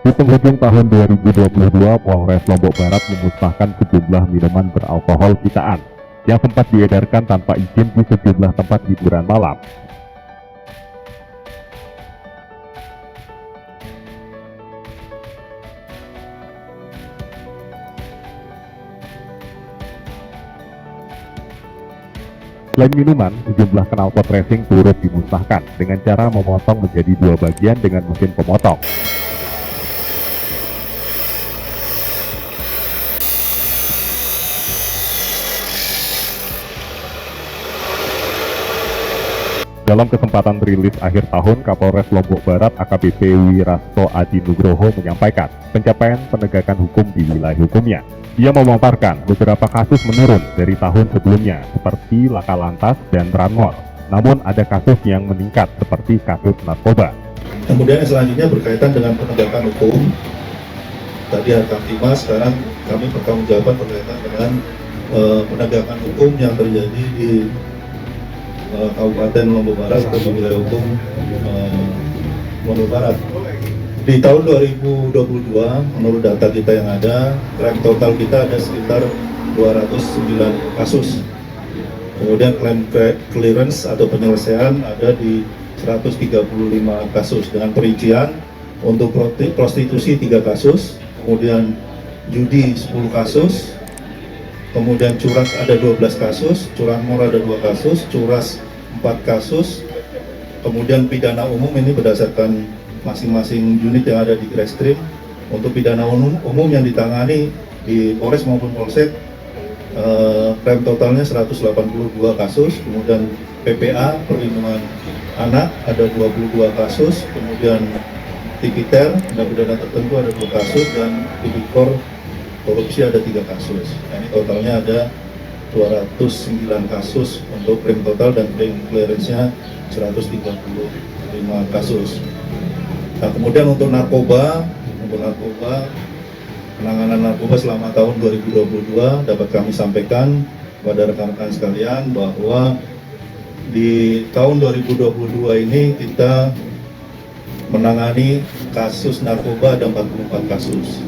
Di penghujung tahun 2022, Polres Lombok Barat memusnahkan sejumlah minuman beralkohol sitaan yang sempat diedarkan tanpa izin di sejumlah tempat hiburan malam. Selain minuman, sejumlah knalpot racing turut dimusnahkan dengan cara memotong menjadi dua bagian dengan mesin pemotong. Dalam kesempatan rilis akhir tahun, Kapolres Lombok Barat AKBP Wirasto Adi Nugroho menyampaikan pencapaian penegakan hukum di wilayah hukumnya. Ia memaparkan beberapa kasus menurun dari tahun sebelumnya, seperti laka lantas dan ranmor. Namun ada kasus yang meningkat, seperti kasus narkoba. Kemudian yang selanjutnya berkaitan dengan penegakan hukum. Tadi Harkamtimas, sekarang kami bertanggung jawab berkaitan dengan penegakan hukum yang terjadi di Kabupaten Lombok Barat atau di wilayah hukum Lombok Barat. Di tahun 2022, menurut data kita yang ada, klaim total kita ada sekitar 209 kasus. Kemudian klaim clearance atau penyelesaian ada di 135 kasus dengan perincian untuk prostitusi 3 kasus, kemudian judi 10 kasus, kemudian curas ada 12 kasus, curanmor ada 2 kasus, curas 4 kasus, kemudian pidana umum ini berdasarkan masing-masing unit yang ada di Kresrim. Untuk pidana umum yang ditangani di Polres maupun Polsek, klaim totalnya 182 kasus, kemudian PPA perlindungan anak ada 22 kasus, kemudian Tipiter tindak pidana tertentu ada 2 kasus, dan Tipikor korupsi ada 3 kasus. Nah, ini totalnya ada 209 kasus untuk klaim total, dan klaim clearance-nya 135 kasus. Nah, kemudian untuk narkoba, penanganan narkoba selama tahun 2022 dapat kami sampaikan kepada rekan-rekan sekalian bahwa di tahun 2022 ini kita menangani kasus narkoba ada 44 kasus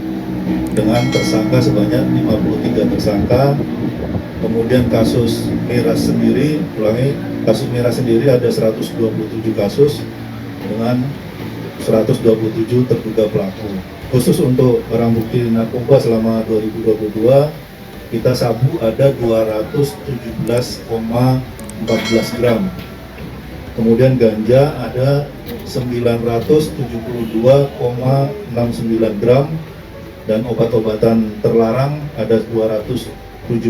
dengan tersangka sebanyak 53 tersangka. Kemudian kasus miras sendiri, kasus miras sendiri ada 127 kasus dengan 127 terduga pelaku. Khusus untuk barang bukti narkoba selama 2022, kita sabu ada 217,14 gram. Kemudian ganja ada 972,69 gram, dan obat-obatan terlarang ada 207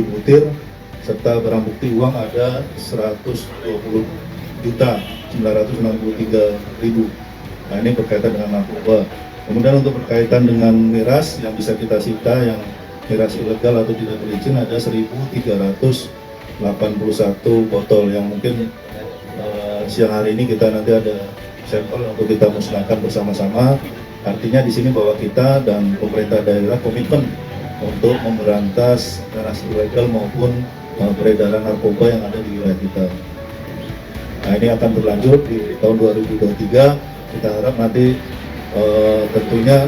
butir, serta barang bukti uang ada 120.963.000. Nah, ini berkaitan dengan narkoba. Kemudian untuk berkaitan dengan miras yang bisa kita sita, yang miras ilegal atau tidak berizin, ada 1.381 botol yang mungkin siang hari ini kita nanti ada sampel untuk kita musnahkan bersama-sama. Artinya di sini bahwa kita dan pemerintah daerah komitmen untuk memberantas miras ilegal maupun peredaran narkoba yang ada di wilayah kita. Nah, ini akan berlanjut di tahun 2023. Kita harap nanti tentunya